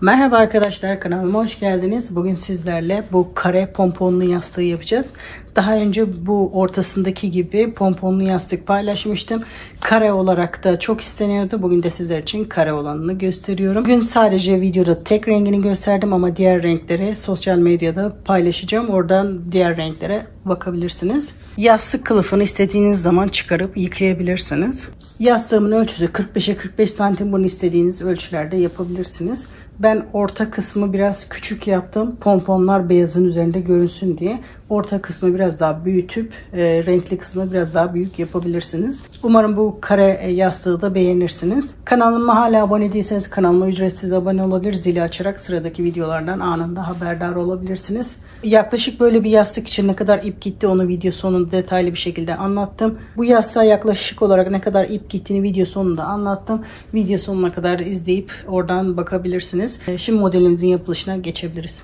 Merhaba arkadaşlar, kanalıma hoş geldiniz. Bugün sizlerle bu kare pomponlu yastığı yapacağız. Daha önce bu ortasındaki gibi pomponlu yastık paylaşmıştım. Kare olarak da çok isteniyordu. Bugün de sizler için kare olanını gösteriyorum. Bugün sadece videoda tek rengini gösterdim ama diğer renkleri sosyal medyada paylaşacağım. Oradan diğer renklere bakabilirsiniz. Yastık kılıfını istediğiniz zaman çıkarıp yıkayabilirsiniz. Yastığımın ölçüsü 45'e 45 santim. Bunu istediğiniz ölçülerde yapabilirsiniz. Ben orta kısmı biraz küçük yaptım. Pomponlar beyazın üzerinde görünsün diye. Orta kısmı biraz daha büyütüp renkli kısmı biraz daha büyük yapabilirsiniz. Umarım bu kare yastığı da beğenirsiniz. Kanalıma hala abone değilseniz kanalıma ücretsiz abone olabilir. Zili açarak sıradaki videolardan anında haberdar olabilirsiniz. Yaklaşık böyle bir yastık için ne kadar ip gitti onu video sonunda detaylı bir şekilde anlattım. Bu yastığa yaklaşık olarak ne kadar ip gittiğini video sonunda anlattım. Video sonuna kadar izleyip oradan bakabilirsiniz. Şimdi modelimizin yapılışına geçebiliriz.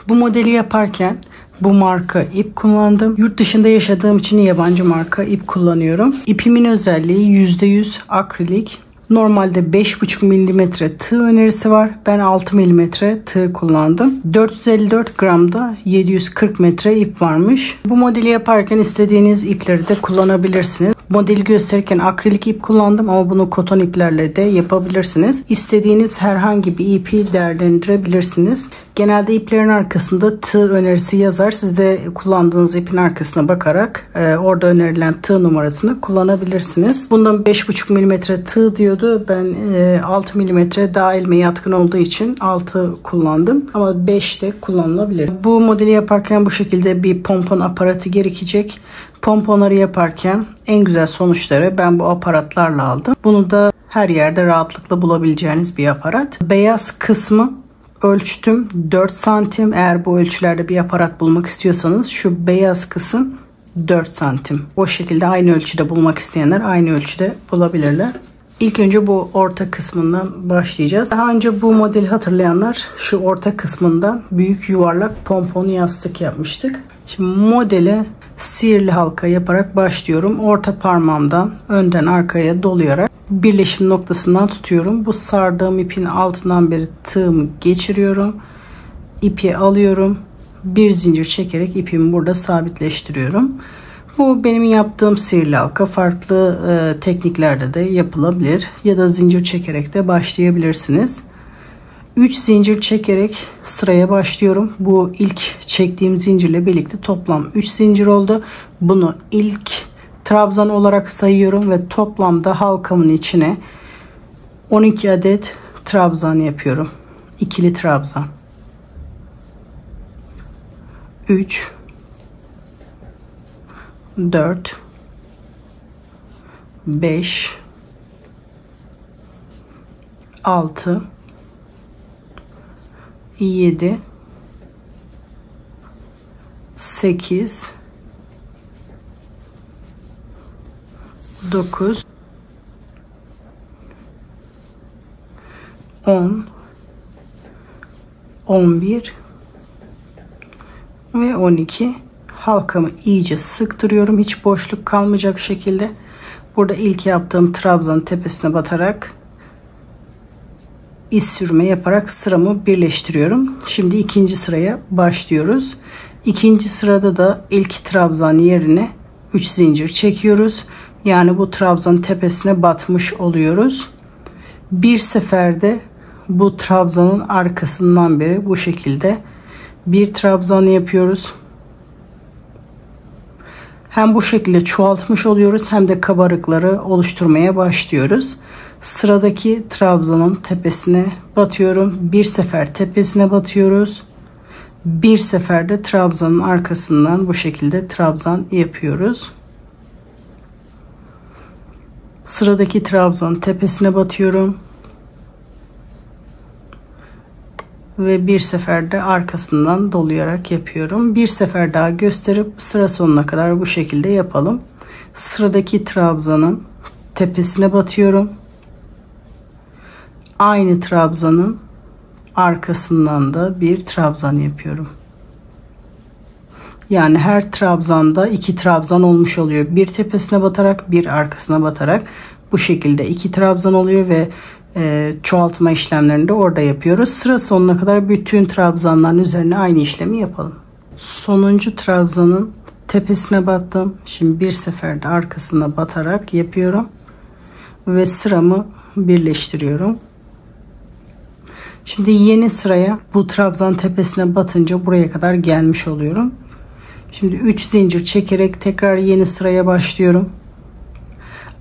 Bu modeli yaparken bu marka ip kullandım. Yurt dışında yaşadığım için yabancı marka ip kullanıyorum. İpimin özelliği %100 akrilik. Normalde 5,5 mm tığ önerisi var. Ben 6 mm tığ kullandım. 454 gramda 740 metre ip varmış. Bu modeli yaparken istediğiniz ipleri de kullanabilirsiniz. Modeli gösterirken akrilik ip kullandım ama bunu koton iplerle de yapabilirsiniz. İstediğiniz herhangi bir ipi değerlendirebilirsiniz. Genelde iplerin arkasında tığ önerisi yazar. Siz de kullandığınız ipin arkasına bakarak orada önerilen tığ numarasını kullanabilirsiniz. Bundan 5,5 mm tığ diyordu. Ben 6 mm daha elime yatkın olduğu için 6 kullandım. Ama 5 de kullanılabilir. Bu modeli yaparken bu şekilde bir pompon aparatı gerekecek. Pomponları yaparken en güzel sonuçları ben bu aparatlarla aldım. Bunu da her yerde rahatlıkla bulabileceğiniz bir aparat. Beyaz kısmı ölçtüm 4 santim. Eğer bu ölçülerde bir aparat bulmak istiyorsanız şu beyaz kısım 4 santim. O şekilde aynı ölçüde bulmak isteyenler aynı ölçüde bulabilirler. İlk önce bu orta kısmından başlayacağız. Daha önce bu modeli hatırlayanlar şu orta kısmından büyük yuvarlak pompon yastık yapmıştık. Şimdi modele sihirli halka yaparak başlıyorum. Orta parmağımdan önden arkaya dolayarak birleşim noktasından tutuyorum. Bu sardığım ipin altından beri tığımı geçiriyorum. İpi alıyorum. Bir zincir çekerek ipimi burada sabitleştiriyorum. Bu benim yaptığım sihirli halka. Farklı tekniklerde de yapılabilir. Ya da zincir çekerek de başlayabilirsiniz. 3 zincir çekerek sıraya başlıyorum. Bu ilk çektiğim zincirle birlikte toplam 3 zincir oldu. Bunu ilk trabzan olarak sayıyorum ve toplamda halkamın içine 12 adet trabzan yapıyorum. İkili trabzan. 3 4 5 6 7 8 9 10 11 ve 12. Halkamı iyice sıktırıyorum. Hiç boşluk kalmayacak şekilde. Burada ilk yaptığım trabzanın tepesine batarak iz sürme yaparak sıramı birleştiriyorum. Şimdi ikinci sıraya başlıyoruz. İkinci sırada da ilk trabzan yerine 3 zincir çekiyoruz. Yani bu trabzanın tepesine batmış oluyoruz. Bir seferde bu trabzanın arkasından beri bu şekilde bir trabzan yapıyoruz. Hem bu şekilde çoğaltmış oluyoruz hem de kabarıkları oluşturmaya başlıyoruz. Sıradaki trabzanın tepesine batıyorum. Bir sefer tepesine batıyoruz. Bir seferde trabzanın arkasından bu şekilde trabzan yapıyoruz. Sıradaki trabzanın tepesine batıyorum. Ve bir seferde arkasından dolayarak yapıyorum. Bir sefer daha gösterip sıra sonuna kadar bu şekilde yapalım. Sıradaki trabzanın tepesine batıyorum. Aynı trabzanın arkasından da bir trabzan yapıyorum. Yani her trabzanda 2 trabzan olmuş oluyor. Bir tepesine batarak bir arkasına batarak bu şekilde 2 trabzan oluyor ve çoğaltma işlemlerini de orada yapıyoruz. Sıra sonuna kadar bütün trabzanların üzerine aynı işlemi yapalım. Sonuncu trabzanın tepesine battım. Şimdi bir seferde arkasına batarak yapıyorum ve sıramı birleştiriyorum. Şimdi yeni sıraya bu trabzan tepesine batınca buraya kadar gelmiş oluyorum. Şimdi 3 zincir çekerek tekrar yeni sıraya başlıyorum.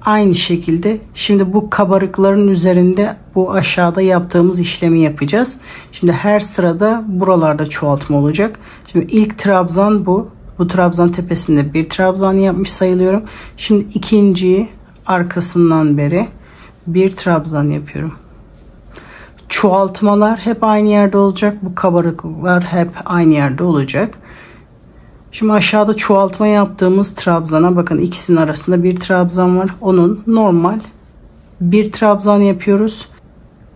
Aynı şekilde şimdi bu kabarıkların üzerinde bu aşağıda yaptığımız işlemi yapacağız. Şimdi her sırada buralarda çoğaltma olacak. Şimdi ilk trabzan bu. Bu trabzan tepesinde bir trabzan yapmış sayılıyorum. Şimdi ikinciyi arkasından beri bir trabzan yapıyorum. Çoğaltmalar hep aynı yerde olacak. Bu kabarıklıklar hep aynı yerde olacak. Şimdi aşağıda çoğaltma yaptığımız trabzana bakın, ikisinin arasında bir trabzan var. Onun normal bir trabzan yapıyoruz.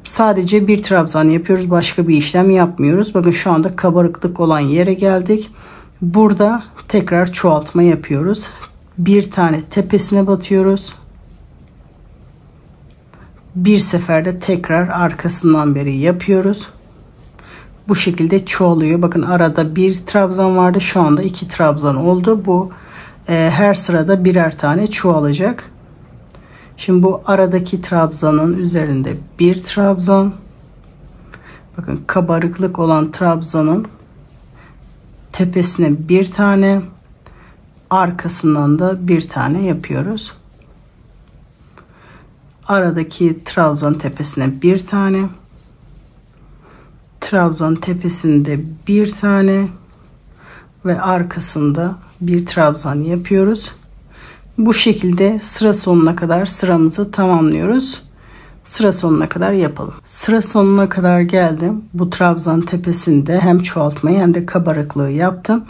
Sadece bir trabzan yapıyoruz. Başka bir işlem yapmıyoruz. Bakın şu anda kabarıklık olan yere geldik. Burada tekrar çoğaltma yapıyoruz. Bir tane tepesine batıyoruz. Bir seferde tekrar arkasından beri yapıyoruz. Bu şekilde çoğalıyor. Bakın arada bir trabzan vardı. Şu anda iki trabzan oldu. Bu her sırada birer tane çoğalacak. Şimdi bu aradaki trabzanın üzerinde bir trabzan. Bakın kabarıklık olan trabzanın tepesine bir tane, arkasından da bir tane yapıyoruz. Aradaki trabzan tepesine bir tane, trabzan tepesinde bir tane ve arkasında bir trabzan yapıyoruz. Bu şekilde sıra sonuna kadar sıramızı tamamlıyoruz. Sıra sonuna kadar yapalım. Sıra sonuna kadar geldim. Bu trabzan tepesinde hem çoğaltmayı hem de kabarıklığı yaptım.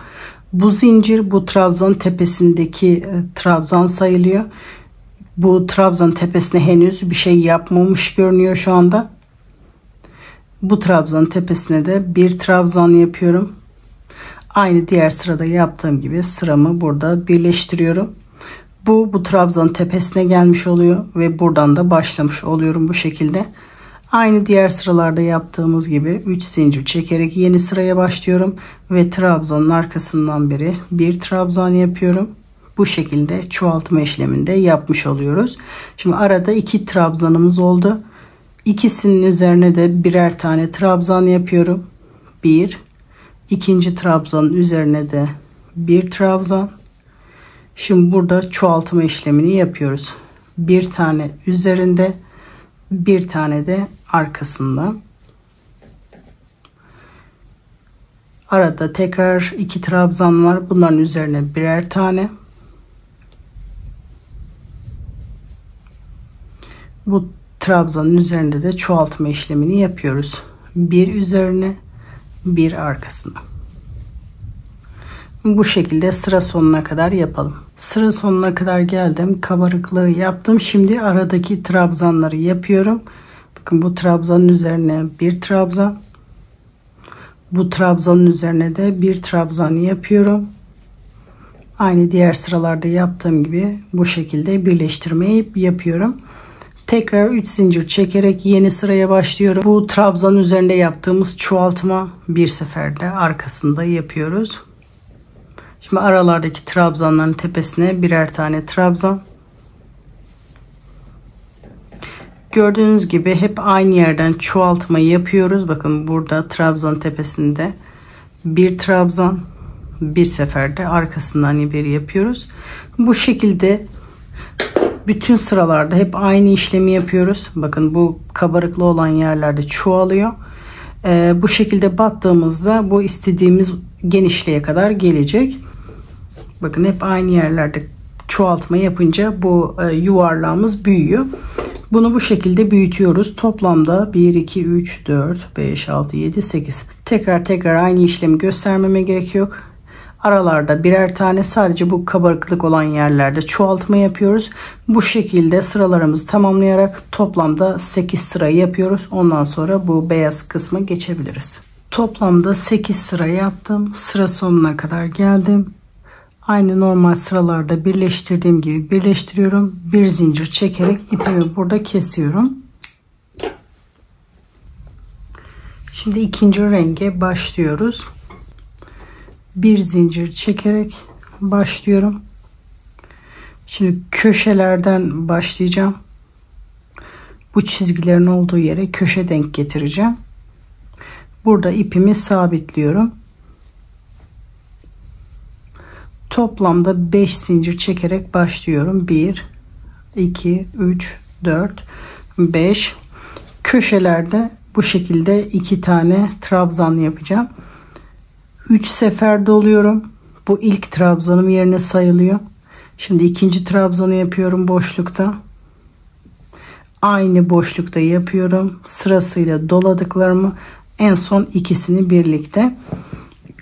Bu zincir bu trabzan tepesindeki trabzan sayılıyor. Bu trabzan tepesine henüz bir şey yapmamış görünüyor şu anda. Bu trabzan tepesine de bir trabzan yapıyorum. Aynı diğer sırada yaptığım gibi sıramı burada birleştiriyorum. Bu trabzan tepesine gelmiş oluyor ve buradan da başlamış oluyorum bu şekilde. Aynı diğer sıralarda yaptığımız gibi 3 zincir çekerek yeni sıraya başlıyorum ve trabzanın arkasından beri bir trabzan yapıyorum. Bu şekilde çoğaltma işleminde yapmış oluyoruz. Şimdi arada 2 trabzanımız oldu. İkisinin üzerine de birer tane trabzan yapıyorum. Bir, ikinci trabzanın üzerine de bir trabzan. Şimdi burada çoğaltma işlemini yapıyoruz. Bir tane üzerinde, bir tane de arkasında. Arada tekrar 2 trabzan var. Bunların üzerine birer tane. Bu trabzanın üzerinde de çoğaltma işlemini yapıyoruz. Bir üzerine, bir arkasına. Bu şekilde sıra sonuna kadar yapalım. Sıra sonuna kadar geldim. Kabarıklığı yaptım. Şimdi aradaki trabzanları yapıyorum. Bakın bu trabzanın üzerine bir trabzan. Bu trabzanın üzerine de bir trabzan yapıyorum. Aynı diğer sıralarda yaptığım gibi bu şekilde birleştirmeyi yapıyorum. Tekrar 3 zincir çekerek yeni sıraya başlıyorum. Bu trabzanın üzerinde yaptığımız çoğaltma bir seferde arkasında yapıyoruz. Şimdi aralardaki trabzanların tepesine birer tane trabzan. Gördüğünüz gibi hep aynı yerden çoğaltmayı yapıyoruz. Bakın burada trabzan tepesinde bir trabzan, bir seferde arkasından beri yapıyoruz. Bu şekilde bütün sıralarda hep aynı işlemi yapıyoruz. Bakın bu kabarıklı olan yerlerde çoğalıyor. Bu şekilde battığımızda bu istediğimiz genişliğe kadar gelecek. Bakın hep aynı yerlerde çoğaltma yapınca bu yuvarlağımız büyüyor. Bunu bu şekilde büyütüyoruz. Toplamda 1, 2, 3, 4, 5, 6, 7, 8. Tekrar aynı işlemi göstermeme gerek yok. Aralarda birer tane, sadece bu kabarıklık olan yerlerde çoğaltma yapıyoruz. Bu şekilde sıralarımızı tamamlayarak toplamda 8 sırayı yapıyoruz. Ondan sonra bu beyaz kısma geçebiliriz. Toplamda 8 sıra yaptım. Sıra sonuna kadar geldim. Aynı normal sıralarda birleştirdiğim gibi birleştiriyorum. Bir zincir çekerek ipimi burada kesiyorum. Şimdi ikinci renge başlıyoruz. Bir zincir çekerek başlıyorum. Şimdi köşelerden başlayacağım. Bu çizgilerin olduğu yere köşe denk getireceğim. Burada ipimi sabitliyorum. Toplamda 5 zincir çekerek başlıyorum. 1 2 3 4 5. Köşelerde bu şekilde 2 tane trabzan yapacağım. 3 sefer doluyorum. Bu ilk trabzanım yerine sayılıyor. Şimdi ikinci trabzanı yapıyorum boşlukta. Aynı boşlukta yapıyorum. Sırasıyla doladıklarımı, en son ikisini birlikte.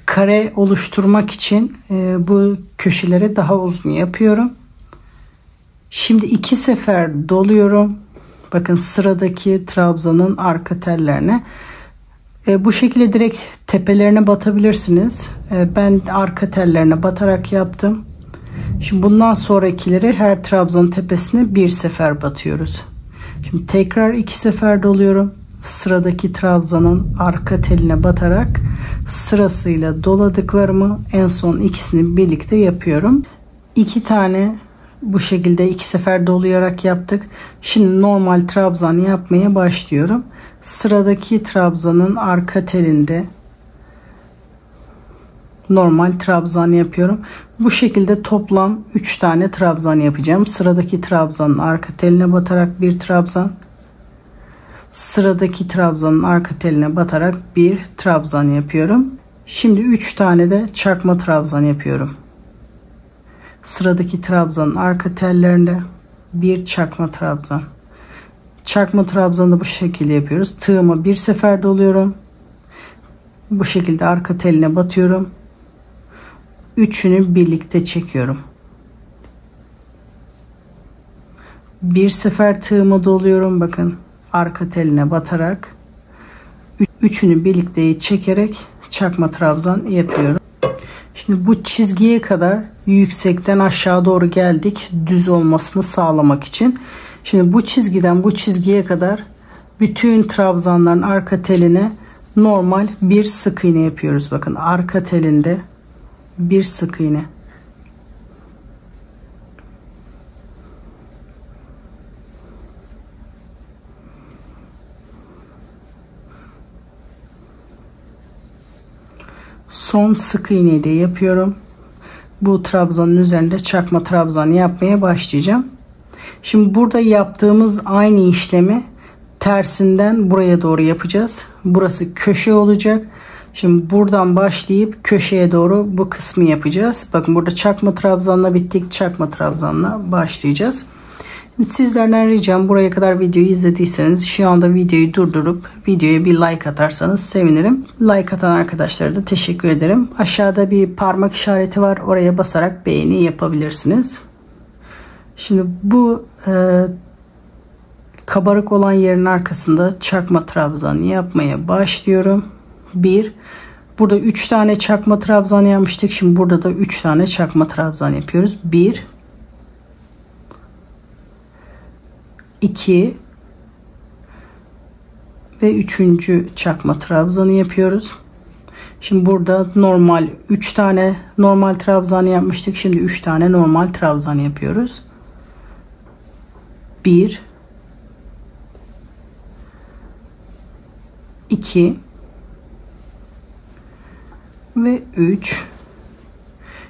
Kare oluşturmak için bu köşeleri daha uzun yapıyorum. Şimdi 2 sefer doluyorum. Bakın sıradaki trabzanın arka tellerine. Bu şekilde direkt tepelerine batabilirsiniz. Ben arka tellerine batarak yaptım. Şimdi bundan sonrakileri her trabzanın tepesine bir sefer batıyoruz. Şimdi tekrar 2 sefer doluyorum. Sıradaki trabzanın arka teline batarak sırasıyla doladıklarımı, en son ikisini birlikte yapıyorum. 2 tane bu şekilde 2 sefer dolayarak yaptık. Şimdi normal trabzan yapmaya başlıyorum. Sıradaki trabzanın arka telinde normal trabzan yapıyorum. Bu şekilde toplam 3 tane trabzan yapacağım. Sıradaki trabzanın arka teline batarak bir trabzan. Sıradaki trabzanın arka teline batarak bir trabzan yapıyorum. Şimdi 3 tane de çakma trabzan yapıyorum. Sıradaki trabzanın arka tellerinde bir çakma trabzan. Çakma trabzanı bu şekilde yapıyoruz. Tığımı bir sefer doluyorum. Bu şekilde arka teline batıyorum. Üçünü birlikte çekiyorum. Bir sefer tığımı doluyorum. Bakın arka teline batarak üçünü birlikte çekerek çakma trabzan yapıyorum. Şimdi bu çizgiye kadar yüksekten aşağı doğru geldik, düz olmasını sağlamak için. Şimdi bu çizgiden bu çizgiye kadar bütün trabzanların arka teline normal bir sık iğne yapıyoruz. Bakın arka telinde bir sık iğne. Son sık iğneyi de yapıyorum. Bu trabzanın üzerinde çakma trabzan yapmaya başlayacağım. Şimdi burada yaptığımız aynı işlemi tersinden buraya doğru yapacağız. Burası köşe olacak. Şimdi buradan başlayıp köşeye doğru bu kısmı yapacağız. Bakın burada çakma trabzanla bittik. Çakma trabzanla başlayacağız. Şimdi sizlerden ricam, buraya kadar videoyu izlediyseniz şu anda videoyu durdurup videoya bir like atarsanız sevinirim. Like atan arkadaşlara da teşekkür ederim. Aşağıda bir parmak işareti var. Oraya basarak beğeni yapabilirsiniz. Şimdi bu kabarık olan yerin arkasında çakma trabzan yapmaya başlıyorum. Burada 3 tane çakma trabzan yapmıştık. Şimdi burada da 3 tane çakma trabzan yapıyoruz. 1 2 ve 3. çakma trabzanı yapıyoruz. Şimdi burada normal 3 tane normal trabzan yapmıştık. Şimdi 3 tane normal trabzan yapıyoruz. 1 2 ve 3.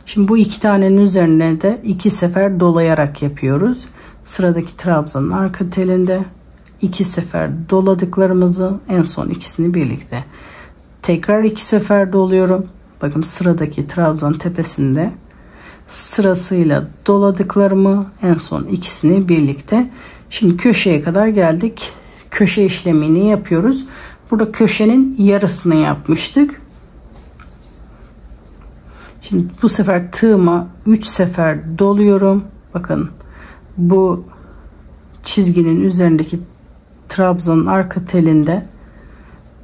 Şimdi bu 2 tanenin üzerine de 2 sefer dolayarak yapıyoruz. Sıradaki trabzanın arka telinde 2 sefer doladıklarımızı, en son ikisini birlikte. Tekrar 2 sefer doluyorum. Bakın sıradaki trabzan tepesinde sırasıyla doladıklarımı, en son ikisini birlikte. Şimdi köşeye kadar geldik. Köşe işlemini yapıyoruz. Burada köşenin yarısını yapmıştık. Şimdi bu sefer tığıma 3 sefer doluyorum. Bakın bu çizginin üzerindeki trabzanın arka telinde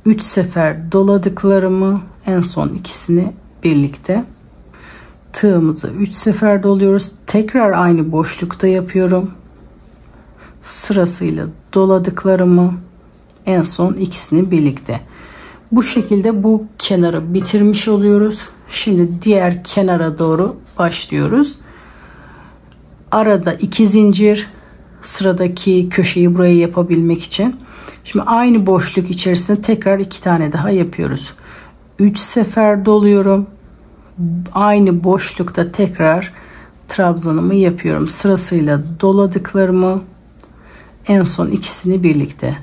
3 sefer doladıklarımı, en son ikisini birlikte. Tığımızı 3 sefer doluyoruz. Tekrar aynı boşlukta yapıyorum. Sırasıyla doladıklarımı, en son ikisini birlikte. Bu şekilde bu kenarı bitirmiş oluyoruz. Şimdi diğer kenara doğru başlıyoruz. Arada 2 zincir, sıradaki köşeyi buraya yapabilmek için. Şimdi aynı boşluk içerisinde tekrar 2 tane daha yapıyoruz. 3 sefer doluyorum. Aynı boşlukta tekrar trabzanımı yapıyorum. Sırasıyla doladıklarımı, en son ikisini birlikte.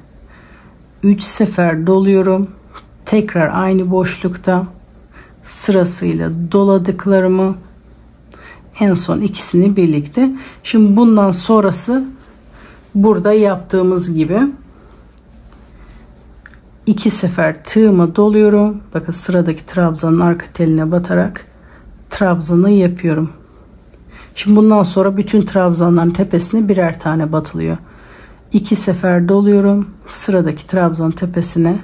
3 sefer doluyorum. Tekrar aynı boşlukta sırasıyla doladıklarımı, en son ikisini birlikte. Şimdi bundan sonrası burada yaptığımız gibi 2 sefer tığımı doluyorum. Bakın sıradaki trabzanın arka teline batarak trabzanı yapıyorum. Şimdi bundan sonra bütün trabzanların tepesine birer tane batılıyor. 2 sefer doluyorum. Sıradaki trabzanın tepesine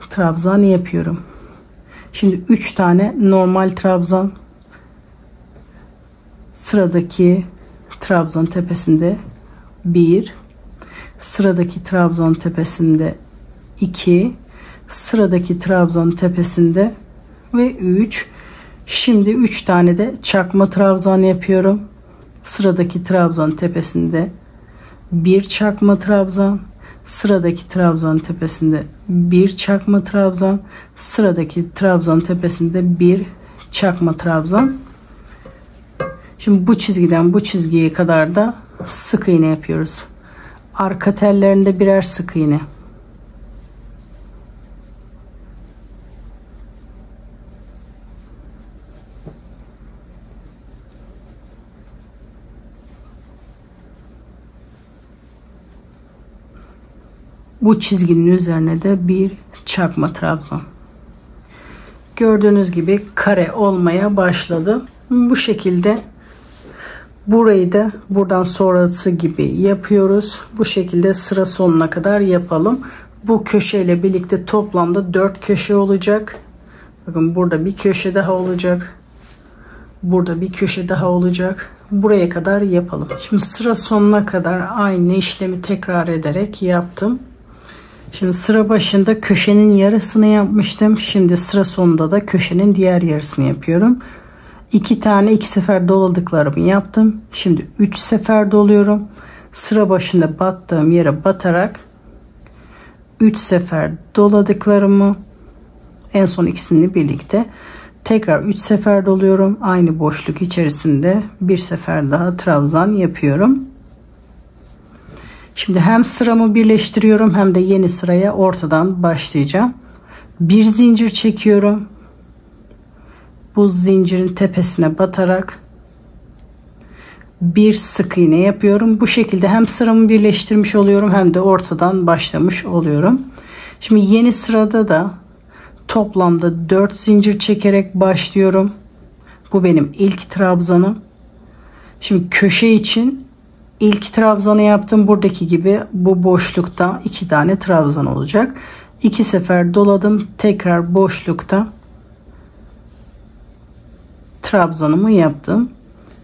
trabzan yapıyorum. Şimdi 3 tane normal trabzan, sıradaki trabzan tepesinde 1, sıradaki trabzan tepesinde 2, sıradaki trabzan tepesinde ve 3. Şimdi 3 tane de çakma trabzan yapıyorum. Sıradaki trabzan tepesinde 1 çakma trabzan, sıradaki trabzan tepesinde 1 çakma trabzan, sıradaki trabzan tepesinde 1 çakma trabzan. Şimdi bu çizgiden bu çizgiye kadar da sık iğne yapıyoruz. Arka tellerinde birer sık iğne. Bu çizginin üzerine de bir çakma trabzan. Gördüğünüz gibi kare olmaya başladı. Bu şekilde burayı da buradan sonrası gibi yapıyoruz. Bu şekilde sıra sonuna kadar yapalım. Bu köşeyle birlikte toplamda 4 köşe olacak. Bakın burada bir köşe daha olacak. Burada bir köşe daha olacak. Buraya kadar yapalım. Şimdi sıra sonuna kadar aynı işlemi tekrar ederek yaptım. Şimdi sıra başında köşenin yarısını yapmıştım. Şimdi sıra sonunda da köşenin diğer yarısını yapıyorum. 2 tane 2 sefer doladıklarımı yaptım. Şimdi 3 sefer doluyorum. Sıra başında battığım yere batarak 3 sefer doladıklarımı, en son ikisini birlikte tekrar 3 sefer doluyorum. Aynı boşluk içerisinde bir sefer daha trabzan yapıyorum. Şimdi hem sıramı birleştiriyorum hem de yeni sıraya ortadan başlayacağım. Bir zincir çekiyorum. Bu zincirin tepesine batarak bir sık iğne yapıyorum. Bu şekilde hem sıramı birleştirmiş oluyorum hem de ortadan başlamış oluyorum. Şimdi yeni sırada da toplamda 4 zincir çekerek başlıyorum. Bu benim ilk trabzanım. Şimdi köşe için ilk trabzanı yaptım. Buradaki gibi bu boşlukta 2 tane trabzan olacak. 2 sefer doladım. Tekrar boşlukta trabzanımı yaptım.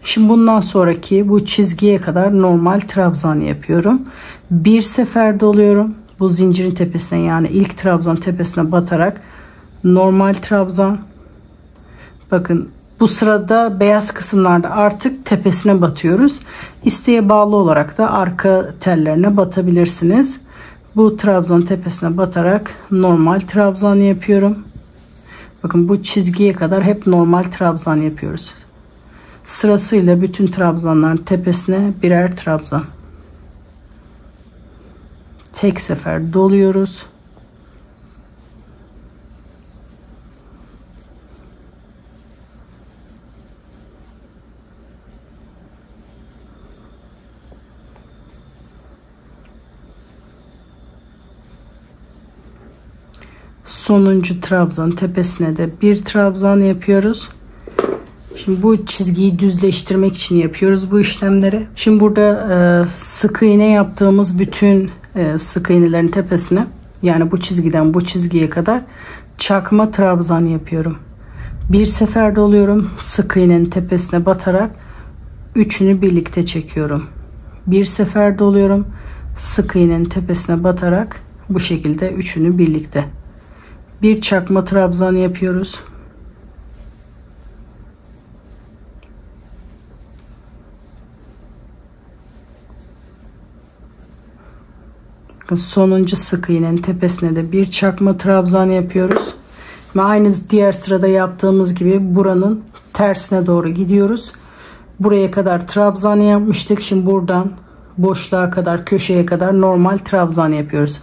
Şimdi bundan sonraki bu çizgiye kadar normal trabzan yapıyorum. Bir sefer doluyorum. Bu zincirin tepesine, yani ilk trabzan tepesine batarak normal trabzan. Bakın bu sırada beyaz kısımlarda artık tepesine batıyoruz. İsteğe bağlı olarak da arka tellerine batabilirsiniz. Bu trabzan tepesine batarak normal trabzan yapıyorum. Bakın bu çizgiye kadar hep normal trabzan yapıyoruz. Sırasıyla bütün trabzanların tepesine birer trabzan. Tek sefer doluyoruz. Sonuncu trabzan tepesine de bir trabzan yapıyoruz. Şimdi bu çizgiyi düzleştirmek için yapıyoruz bu işlemleri. Şimdi burada sık iğne yaptığımız bütün sık iğnelerin tepesine, yani bu çizgiden bu çizgiye kadar çakma trabzan yapıyorum. Bir sefer doluyorum. Sık iğnenin tepesine batarak üçünü birlikte çekiyorum. Bir sefer doluyorum. Sık iğnenin tepesine batarak Bu şekilde üçünü birlikte. Bir çakma trabzan yapıyoruz. Sonuncu sık iğnenin tepesine de bir çakma trabzan yapıyoruz. Ve aynı diğer sırada yaptığımız gibi buranın tersine doğru gidiyoruz. Buraya kadar trabzan yapmıştık. Şimdi buradan boşluğa kadar, köşeye kadar normal trabzan yapıyoruz.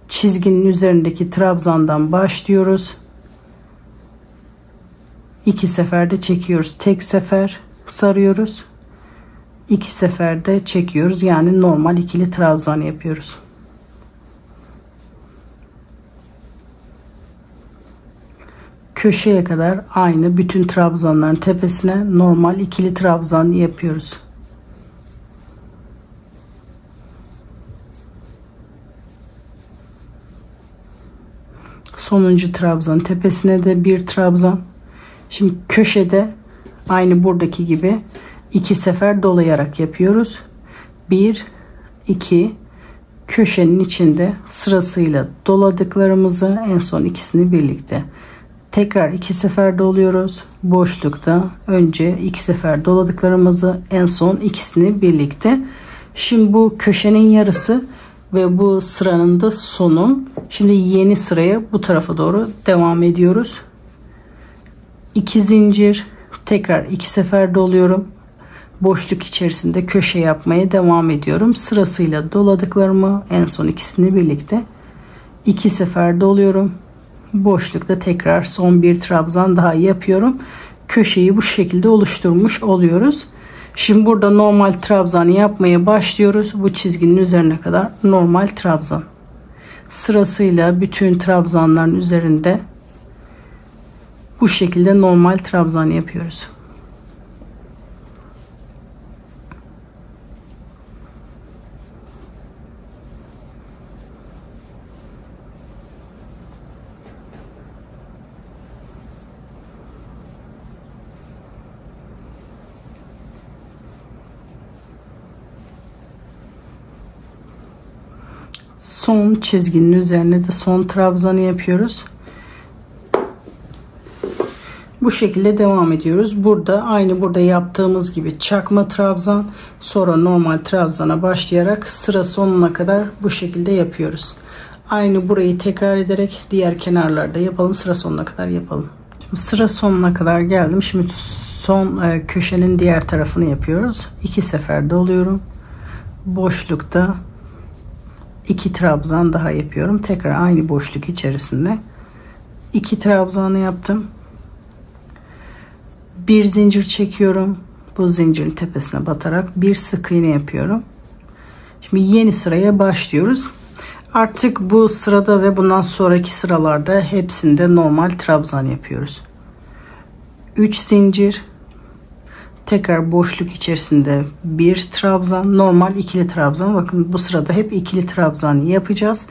Çizginin üzerindeki trabzandan başlıyoruz. 2 seferde çekiyoruz. Tek sefer sarıyoruz. 2 seferde çekiyoruz. Yani normal ikili trabzan yapıyoruz. Köşeye kadar aynı bütün trabzanların tepesine normal ikili trabzan yapıyoruz. Sonuncu trabzanın tepesine de bir trabzan. Şimdi köşede aynı buradaki gibi 2 sefer dolayarak yapıyoruz. 1 2 köşenin içinde sırasıyla doladıklarımızı en son ikisini birlikte. Tekrar 2 sefer doluyoruz. Boşlukta önce 2 sefer doladıklarımızı en son ikisini birlikte. Şimdi bu köşenin yarısı ve bu sıranın da sonu. Şimdi yeni sıraya bu tarafa doğru devam ediyoruz. 2 zincir, tekrar 2 sefer doluyorum. Boşluk içerisinde köşe yapmaya devam ediyorum. Sırasıyla doladıklarımı en son ikisini birlikte 2 sefer doluyorum. Boşlukta tekrar son bir trabzan daha yapıyorum. Köşeyi bu şekilde oluşturmuş oluyoruz. Şimdi burada normal trabzanı yapmaya başlıyoruz. Bu çizginin üzerine kadar normal trabzan. Sırasıyla bütün trabzanların üzerinde bu şekilde normal trabzan yapıyoruz. Son çizginin üzerine de son trabzanı yapıyoruz. Bu şekilde devam ediyoruz. Burada aynı burada yaptığımız gibi çakma trabzan, sonra normal trabzana başlayarak sıra sonuna kadar bu şekilde yapıyoruz. Aynı burayı tekrar ederek diğer kenarlarda yapalım. Sıra sonuna kadar yapalım. Şimdi sıra sonuna kadar geldim. Şimdi son köşenin diğer tarafını yapıyoruz. 2 sefer doluyorum. Boşlukta 2 trabzan daha yapıyorum. Tekrar aynı boşluk içerisinde 2 trabzanı yaptım. Bir zincir çekiyorum. Bu zincirin tepesine batarak bir sık iğne yapıyorum. Şimdi yeni sıraya başlıyoruz. Artık bu sırada ve bundan sonraki sıralarda hepsinde normal trabzan yapıyoruz. 3 zincir, tekrar boşluk içerisinde bir trabzan, normal ikili trabzan. Bakın bu sırada hep ikili trabzan yapacağız.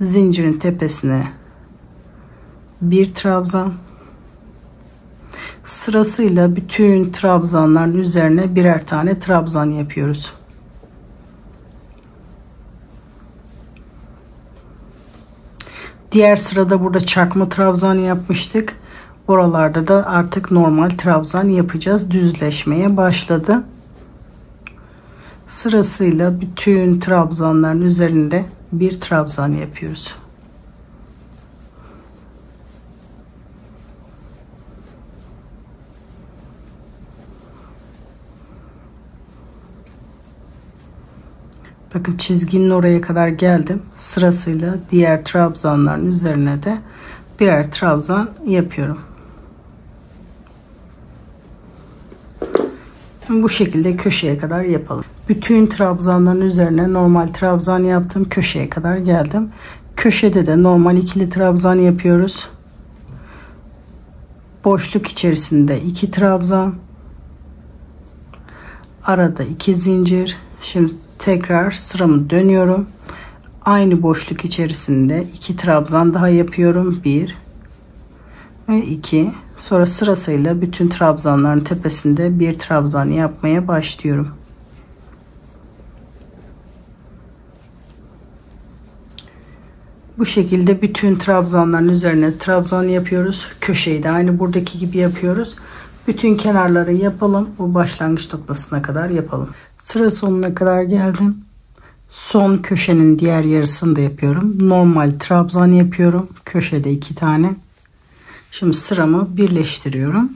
Zincirin tepesine bir trabzan. Sırasıyla bütün trabzanların üzerine birer tane trabzan yapıyoruz. Diğer sırada burada çakma trabzan yapmıştık. Oralarda da artık normal trabzan yapacağız. Düzleşmeye başladı. Sırasıyla bütün trabzanların üzerinde bir trabzan yapıyoruz. Bakın çizginin oraya kadar geldim. Sırasıyla diğer trabzanların üzerine de birer trabzan yapıyorum. Bu şekilde köşeye kadar yapalım. Bütün trabzanların üzerine normal trabzan yaptım. Köşeye kadar geldim. Köşede de normal ikili trabzan yapıyoruz. Boşluk içerisinde 2 trabzan. Arada 2 zincir. Şimdi tekrar sıramı dönüyorum. Aynı boşluk içerisinde 2 trabzan daha yapıyorum. 1 ve 2. Sonra sırasıyla bütün trabzanların tepesinde bir trabzan yapmaya başlıyorum. Bu şekilde bütün trabzanların üzerine trabzan yapıyoruz. Köşeyi de aynı buradaki gibi yapıyoruz. Bütün kenarları yapalım. Bu başlangıç noktasına kadar yapalım. Sıra sonuna kadar geldim. Son köşenin diğer yarısını da yapıyorum. Normal trabzan yapıyorum. Köşede 2 tane. Şimdi sıramı birleştiriyorum.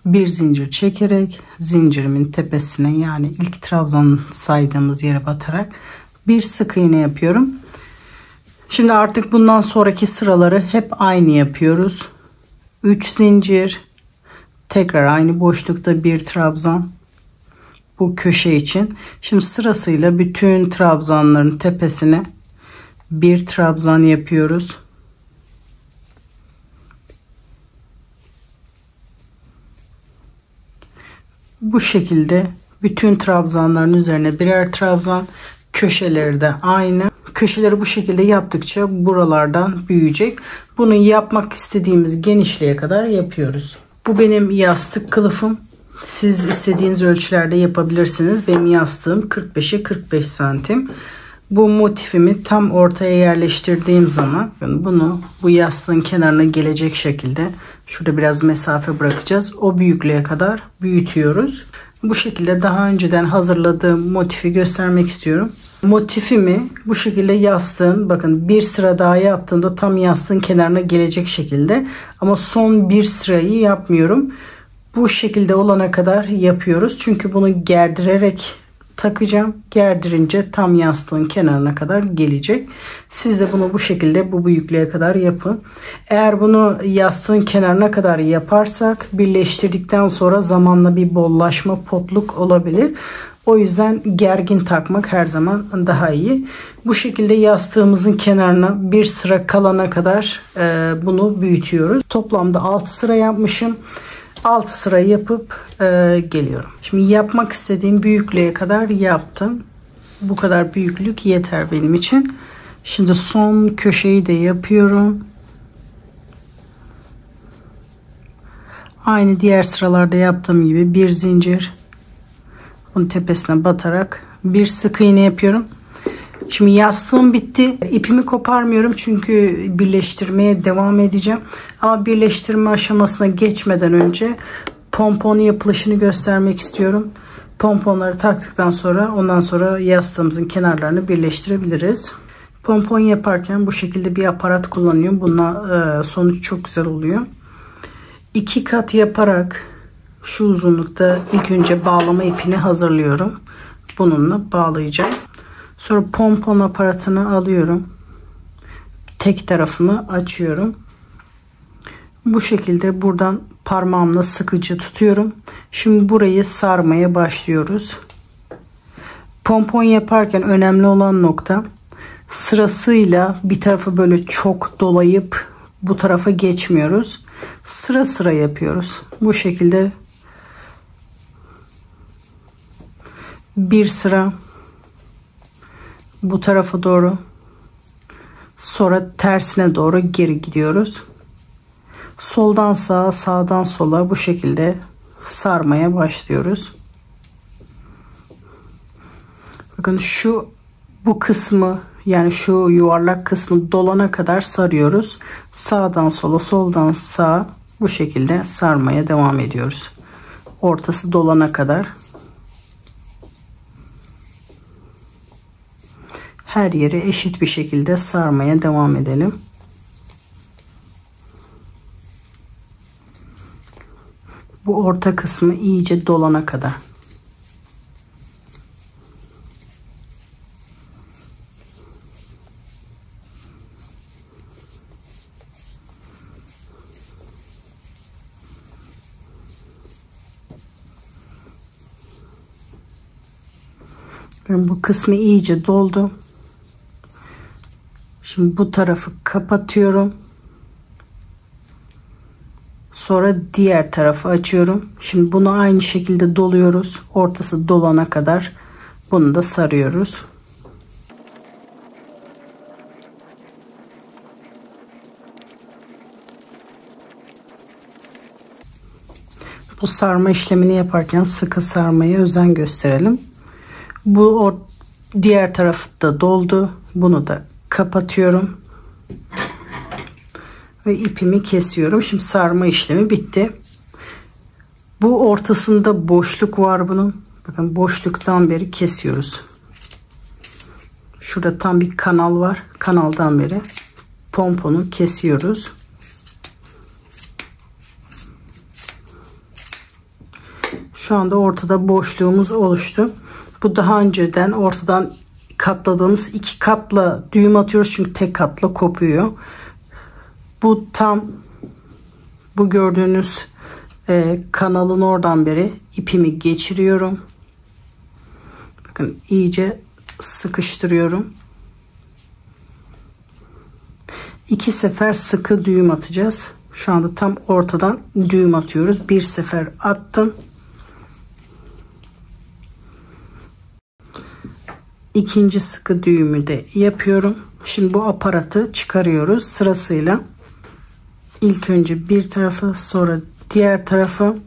Bir zincir çekerek zincirimin tepesine, yani ilk trabzan saydığımız yere batarak bir sık iğne yapıyorum. Şimdi artık bundan sonraki sıraları hep aynı yapıyoruz. 3 zincir, tekrar aynı boşlukta bir trabzan, bu köşe için. Şimdi sırasıyla bütün trabzanların tepesine bir trabzan yapıyoruz. Bu şekilde bütün trabzanların üzerine birer trabzan, köşeleri de aynı. Köşeleri bu şekilde yaptıkça buralardan büyüyecek. Bunu yapmak istediğimiz genişliğe kadar yapıyoruz. Bu benim yastık kılıfım. Siz istediğiniz ölçülerde yapabilirsiniz. Benim yastığım 45'e 45 santim. Bu motifimi tam ortaya yerleştirdiğim zaman bunu bu yastığın kenarına gelecek şekilde şurada biraz mesafe bırakacağız. O büyüklüğe kadar büyütüyoruz. Bu şekilde daha önceden hazırladığım motifi göstermek istiyorum. Motifimi bu şekilde yastığın, bakın bir sıra daha yaptığımda tam yastığın kenarına gelecek şekilde, ama son bir sırayı yapmıyorum. Bu şekilde olana kadar yapıyoruz. Çünkü bunu gerdirerek takacağım. Gerdirince tam yastığın kenarına kadar gelecek. Siz de bunu bu şekilde bu büyüklüğe kadar yapın. Eğer bunu yastığın kenarına kadar yaparsak birleştirdikten sonra zamanla bir bollaşma, potluk olabilir. O yüzden gergin takmak her zaman daha iyi. Bu şekilde yastığımızın kenarına bir sıra kalana kadar bunu büyütüyoruz. Toplamda 6 sıra yapmışım. 6 sıra yapıp geliyorum. Şimdi yapmak istediğim büyüklüğe kadar yaptım. Bu kadar büyüklük yeter benim için. Şimdi son köşeyi de yapıyorum. Aynı diğer sıralarda yaptığım gibi bir zincir, bunun tepesine batarak bir sık iğne yapıyorum. Şimdi yastığım bitti. İpimi koparmıyorum çünkü birleştirmeye devam edeceğim. Ama birleştirme aşamasına geçmeden önce pompon yapılışını göstermek istiyorum. Pomponları taktıktan sonra ondan sonra yastığımızın kenarlarını birleştirebiliriz. Pompon yaparken bu şekilde bir aparat kullanıyorum. Bununla sonuç çok güzel oluyor. 2 kat yaparak şu uzunlukta ilk önce bağlama ipini hazırlıyorum. Bununla bağlayacağım. Sonra pompon aparatını alıyorum. Tek tarafını açıyorum. Bu şekilde buradan parmağımla sıkıca tutuyorum. Şimdi burayı sarmaya başlıyoruz. Pompon yaparken önemli olan nokta, sırasıyla bir tarafı böyle çok dolayıp bu tarafa geçmiyoruz. Sıra sıra yapıyoruz. Bu şekilde bir sıra bu tarafa doğru, sonra tersine doğru geri gidiyoruz. Soldan sağa, sağdan sola bu şekilde sarmaya başlıyoruz. Bakın bu kısmı, yani şu yuvarlak kısmı dolana kadar sarıyoruz. Sağdan sola, soldan sağa bu şekilde sarmaya devam ediyoruz. Ortası dolana kadar. Her yeri eşit bir şekilde sarmaya devam edelim. Bu orta kısmı iyice dolana kadar. Bu kısmı iyice doldu. Şimdi bu tarafı kapatıyorum. Sonra diğer tarafı açıyorum. Şimdi bunu aynı şekilde doluyoruz. Ortası dolana kadar bunu da sarıyoruz. Bu sarma işlemini yaparken sıkı sarmaya özen gösterelim. Bu diğer tarafı da doldu. Bunu da kapatıyorum. Ve ipimi kesiyorum. Şimdi sarma işlemi bitti. Bu ortasında boşluk var bunun. Bakın boşluktan beri kesiyoruz. Şurada tam bir kanal var. Kanaldan beri pomponu kesiyoruz. Şu anda ortada boşluğumuz oluştu. Bu daha önceden ortadan katladığımız 2 katla düğüm atıyoruz. Çünkü tek katla kopuyor. Bu tam bu gördüğünüz kanalın oradan beri ipimi geçiriyorum. Bakın iyice sıkıştırıyorum. 2 sefer sıkı düğüm atacağız. Şu anda tam ortadan düğüm atıyoruz. Bir sefer attım. İkinci sıkı düğümü de yapıyorum. Şimdi bu aparatı çıkarıyoruz sırasıyla. İlk önce bir tarafı, sonra diğer tarafı.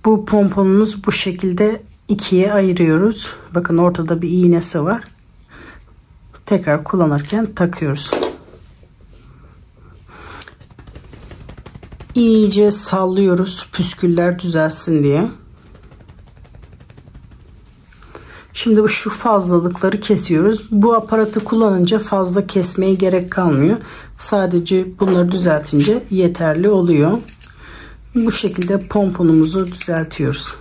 Bu pomponumuz bu şekilde ikiye ayırıyoruz. Bakın ortada bir iğnesi var. Tekrar kullanırken takıyoruz. İyice sallıyoruz püsküller düzelsin diye. Şimdi şu fazlalıkları kesiyoruz. Bu aparatı kullanınca fazla kesmeye gerek kalmıyor. Sadece bunları düzeltince yeterli oluyor. Bu şekilde pomponumuzu düzeltiyoruz.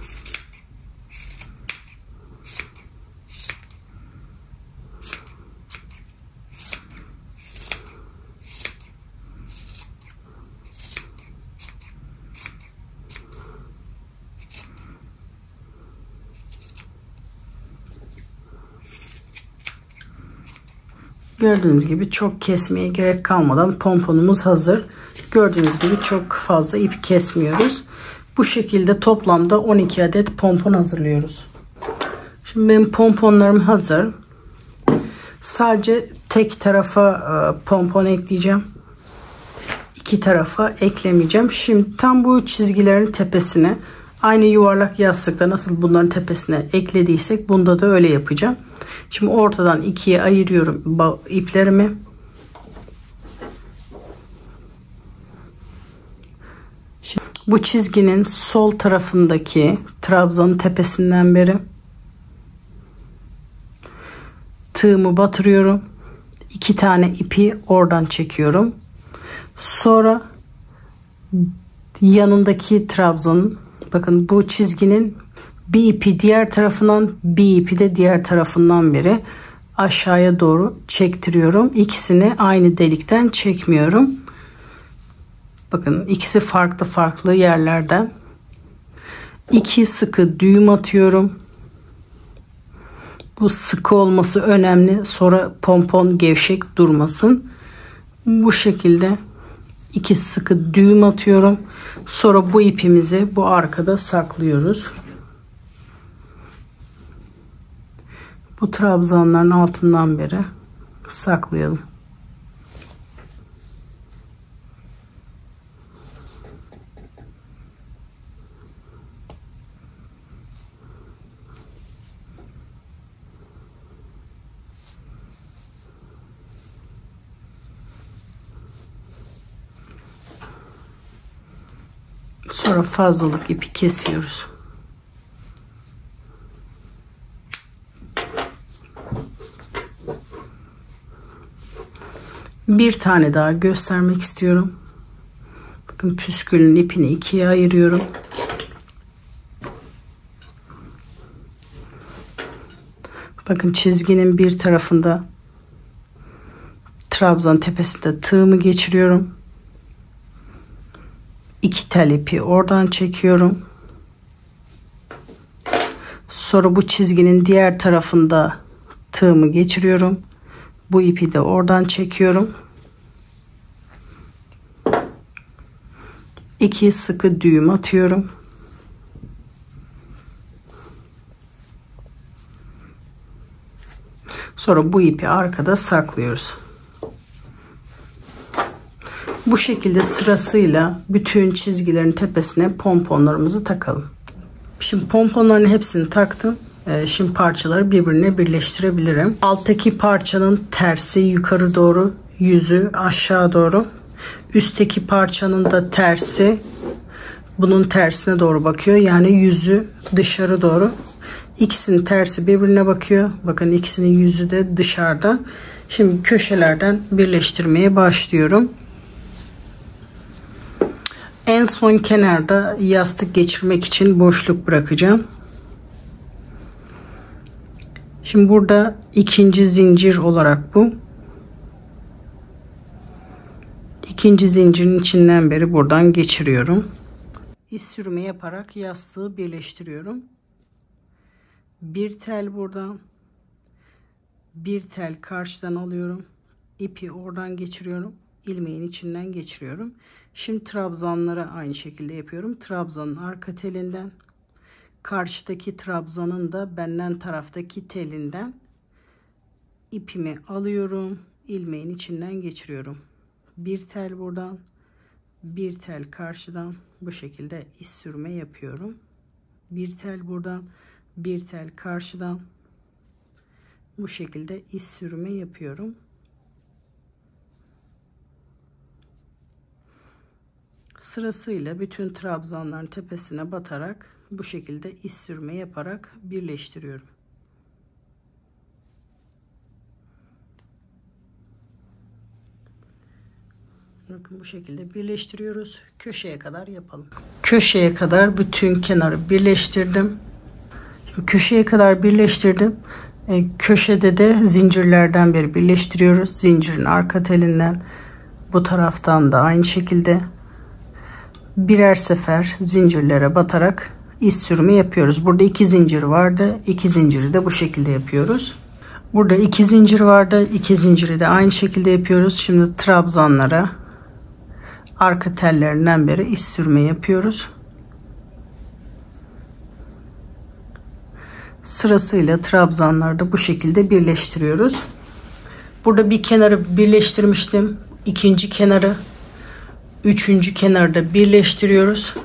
Gördüğünüz gibi çok kesmeye gerek kalmadan pomponumuz hazır. Gördüğünüz gibi çok fazla ip kesmiyoruz. Bu şekilde toplamda 12 adet pompon hazırlıyoruz. Şimdi benim pomponlarım hazır. Sadece tek tarafa pompon ekleyeceğim. İki tarafa eklemeyeceğim. Şimdi tam bu çizgilerin tepesine, aynı yuvarlak yastıkta nasıl bunların tepesine eklediysek bunda da öyle yapacağım. Şimdi ortadan ikiye ayırıyorum iplerimi. Şimdi bu çizginin sol tarafındaki trabzanın tepesinden beri tığımı batırıyorum. 2 tane ipi oradan çekiyorum. Sonra yanındaki trabzanın, bakın bu çizginin bir ipi diğer tarafından, bir ipi de diğer tarafından beri aşağıya doğru çektiriyorum. İkisini aynı delikten çekmiyorum. Bakın ikisi farklı farklı yerlerden. 2 sıkı düğüm atıyorum. Bu sıkı olması önemli. Sonra pompon gevşek durmasın. Bu şekilde 2 sıkı düğüm atıyorum. Sonra bu ipimizi bu arkada saklıyoruz. Bu trabzanların altından beri saklayalım. Sonra fazlalık ipi kesiyoruz. Bir tane daha göstermek istiyorum. Bakın püskülün ipini ikiye ayırıyorum. Bakın çizginin bir tarafında trabzan tepesinde tığımı geçiriyorum. 2 tel ipi oradan çekiyorum. Sonra bu çizginin diğer tarafında tığımı geçiriyorum. Bu ipi de oradan çekiyorum. 2 sıkı düğüm atıyorum. Sonra bu ipi arkada saklıyoruz. Bu şekilde sırasıyla bütün çizgilerin tepesine pomponlarımızı takalım. Şimdi pomponların hepsini taktım. Şimdi parçaları birbirine birleştirebilirim. Alttaki parçanın tersi yukarı doğru, yüzü aşağı doğru. Üstteki parçanın da tersi bunun tersine doğru bakıyor. Yani yüzü dışarı doğru. İkisinin tersi birbirine bakıyor. Bakın ikisinin yüzü de dışarıda. Şimdi köşelerden birleştirmeye başlıyorum. En son kenarda yastık geçirmek için boşluk bırakacağım. Şimdi burada ikinci zincir olarak bu. İkinci zincirin içinden beri buradan geçiriyorum. İz sürümü yaparak yastığı birleştiriyorum. Bir tel buradan, bir tel karşıdan alıyorum. İpi oradan geçiriyorum. İlmeğin içinden geçiriyorum. Şimdi trabzanlara aynı şekilde yapıyorum. Trabzanın arka telinden, karşıdaki trabzanın da benden taraftaki telinden ipimi alıyorum. İlmeğin içinden geçiriyorum. Bir tel buradan, bir tel karşıdan bu şekilde iz sürme yapıyorum. Bir tel buradan, bir tel karşıdan bu şekilde iz sürme yapıyorum. Sırasıyla bütün trabzanların tepesine batarak bu şekilde iz sürme yaparak birleştiriyorum. Bakın bu şekilde birleştiriyoruz. Köşeye kadar yapalım. Köşeye kadar bütün kenarı birleştirdim. Şimdi köşeye kadar birleştirdim. Köşede de zincirlerden beri birleştiriyoruz. Zincirin arka telinden bu taraftan da aynı şekilde birer sefer zincirlere batarak iz sürümü yapıyoruz. Burada iki zincir vardı. İki zinciri de bu şekilde yapıyoruz. Burada iki zincir vardı. İki zinciri de aynı şekilde yapıyoruz. Şimdi trabzanlara arka tellerinden beri iz sürme yapıyoruz. Sırasıyla trabzanları da bu şekilde birleştiriyoruz. Burada bir kenarı birleştirmiştim. İkinci kenarı, üçüncü kenarı da birleştiriyoruz.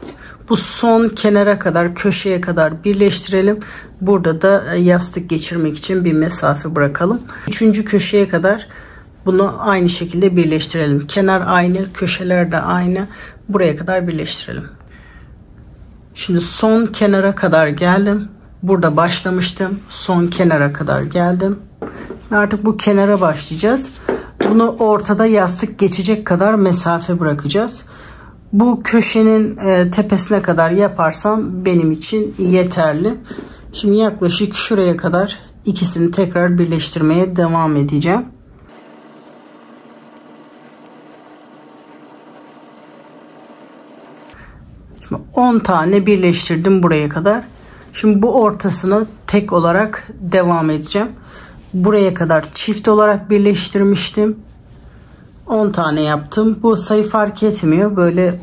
Bu son kenara kadar, köşeye kadar birleştirelim. Burada da yastık geçirmek için bir mesafe bırakalım. Üçüncü köşeye kadar bunu aynı şekilde birleştirelim. Kenar aynı, köşeler de aynı. Buraya kadar birleştirelim. Şimdi son kenara kadar geldim. Burada başlamıştım. Son kenara kadar geldim. Artık bu kenara başlayacağız. Bunu ortada yastık geçecek kadar mesafe bırakacağız. Bu köşenin tepesine kadar yaparsam benim için yeterli. Şimdi yaklaşık şuraya kadar ikisini tekrar birleştirmeye devam edeceğim. Şimdi 10 tane birleştirdim buraya kadar. Şimdi bu ortasını tek olarak devam edeceğim. Buraya kadar çift olarak birleştirmiştim. 10 tane yaptım. Bu sayı fark etmiyor. Böyle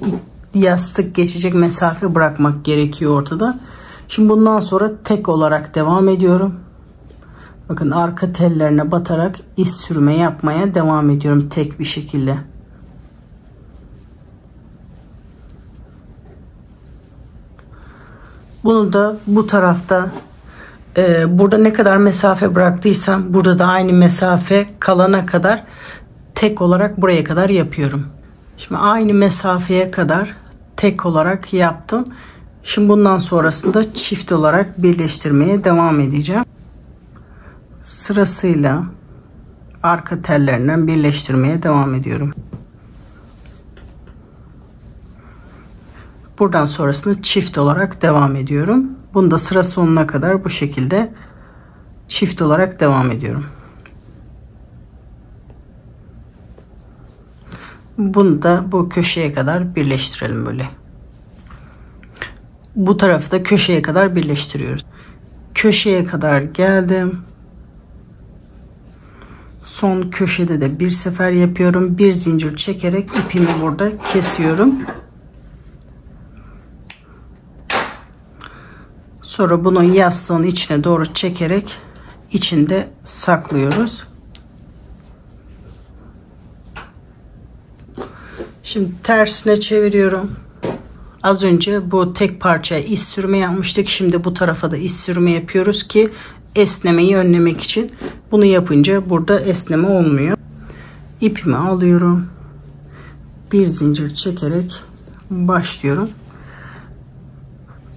yastık geçecek mesafe bırakmak gerekiyor ortada. Şimdi bundan sonra tek olarak devam ediyorum. Bakın arka tellerine batarak iz sürme yapmaya devam ediyorum tek bir şekilde. Bunu da bu tarafta burada ne kadar mesafe bıraktıysam burada da aynı mesafe kalana kadar tek olarak buraya kadar yapıyorum. Şimdi aynı mesafeye kadar tek olarak yaptım. Şimdi bundan sonrasında çift olarak birleştirmeye devam edeceğim. Sırasıyla arka tellerinden birleştirmeye devam ediyorum. Buradan sonrasında çift olarak devam ediyorum. Bunu da sıra sonuna kadar bu şekilde çift olarak devam ediyorum. Bunu da bu köşeye kadar birleştirelim böyle. Bu tarafı da köşeye kadar birleştiriyoruz. Köşeye kadar geldim. Son köşede de bir sefer yapıyorum. Bir zincir çekerek ipimi burada kesiyorum. Sonra bunu yastığın içine doğru çekerek içinde saklıyoruz. Şimdi tersine çeviriyorum. Az önce bu tek parçaya iz sürme yapmıştık. Şimdi bu tarafa da iz sürme yapıyoruz ki esnemeyi önlemek için. Bunu yapınca burada esneme olmuyor. İpimi alıyorum. bir zincir çekerek başlıyorum.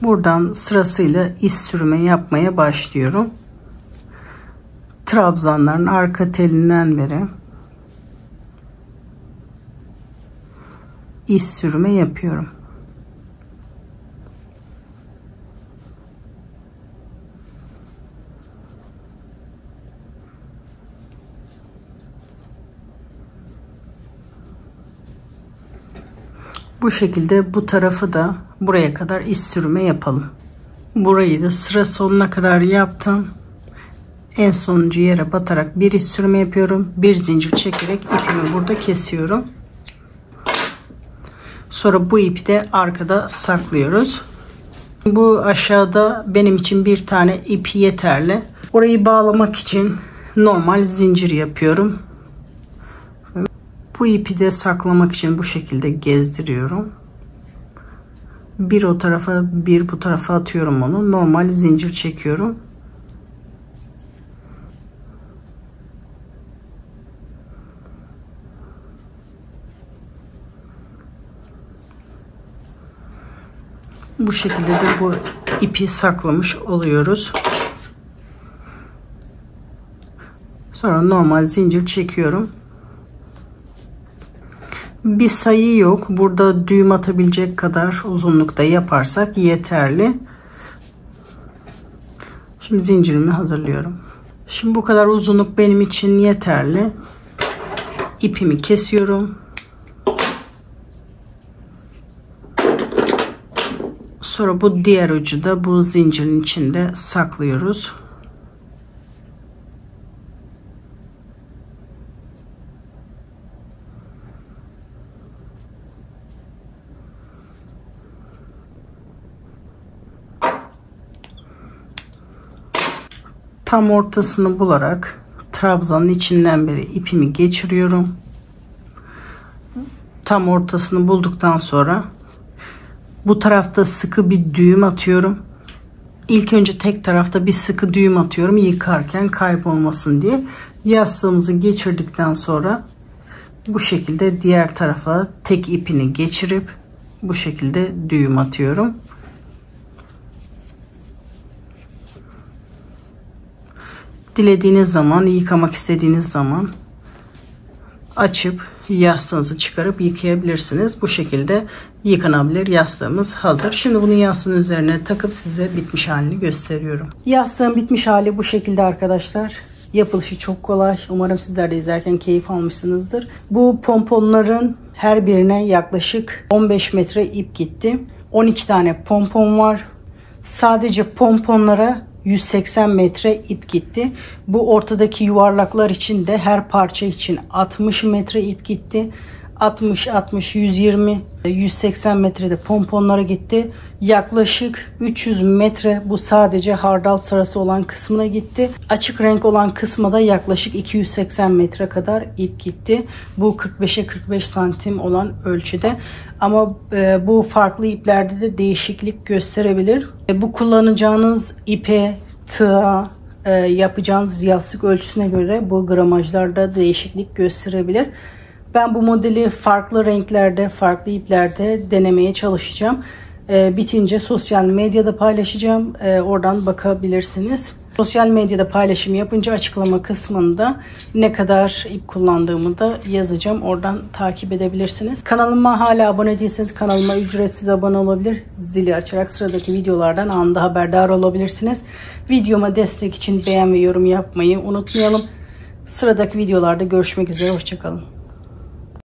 Buradan sırasıyla iz sürme yapmaya başlıyorum. Trabzanların arka telinden beri iz sürme yapıyorum. Bu şekilde bu tarafı da buraya kadar iz sürme yapalım. Burayı da sıra sonuna kadar yaptım. En sonuncu yere batarak bir iz sürme yapıyorum. Bir zincir çekerek ipimi burada kesiyorum. Sonra bu ipi de arkada saklıyoruz. Bu aşağıda benim için bir tane ip yeterli. Orayı bağlamak için normal zincir yapıyorum. Bu ipi de saklamak için bu şekilde gezdiriyorum. Bir o tarafa bir bu tarafa atıyorum onu. Normal zincir çekiyorum. Bu şekilde de bu ipi saklamış oluyoruz. Sonra normal zincir çekiyorum. Bir sayı yok. Burada düğüm atabilecek kadar uzunlukta yaparsak yeterli. Şimdi zincirimi hazırlıyorum. Şimdi bu kadar uzunluk benim için yeterli. İpimi kesiyorum. Sonra bu diğer ucu da bu zincirin içinde saklıyoruz. Tam ortasını bularak trabzanın içinden beri ipimi geçiriyorum. Tam ortasını bulduktan sonra bu tarafta sıkı bir düğüm atıyorum. İlk önce tek tarafta bir sıkı düğüm atıyorum yıkarken kaybolmasın diye. Yastığımızı geçirdikten sonra bu şekilde diğer tarafa tek ipini geçirip bu şekilde düğüm atıyorum. Dilediğiniz zaman, yıkamak istediğiniz zaman açıp yastığınızı çıkarıp yıkayabilirsiniz. Bu şekilde yıkanabilir yastığımız hazır. Şimdi bunu yastığın üzerine takıp size bitmiş halini gösteriyorum. Yastığın bitmiş hali bu şekilde arkadaşlar. Yapılışı çok kolay. Umarım sizler de izlerken keyif almışsınızdır. Bu pomponların her birine yaklaşık 15 metre ip gitti. 12 tane pompon var. Sadece pomponlara 180 metre ip gitti. Bu ortadaki yuvarlaklar için de her parça için 60 metre ip gitti. 60, 60, 120, 180 metrede pomponlara gitti. Yaklaşık 300 metre bu sadece hardal sırası olan kısmına gitti. Açık renk olan kısma da yaklaşık 280 metre kadar ip gitti. Bu 45'e 45 santim olan ölçüde. Ama bu farklı iplerde de değişiklik gösterebilir. Bu kullanacağınız ipe, tığa, yapacağınız yastık ölçüsüne göre bu gramajlarda değişiklik gösterebilir. Ben bu modeli farklı renklerde, farklı iplerde denemeye çalışacağım. Bitince sosyal medyada paylaşacağım. Oradan bakabilirsiniz. Sosyal medyada paylaşım yapınca açıklama kısmında ne kadar ip kullandığımı da yazacağım. Oradan takip edebilirsiniz. Kanalıma hala abone değilseniz kanalıma ücretsiz abone olabilir. Zili açarak sıradaki videolardan anında haberdar olabilirsiniz. Videoma destek için beğen ve yorum yapmayı unutmayalım. Sıradaki videolarda görüşmek üzere. Hoşça kalın.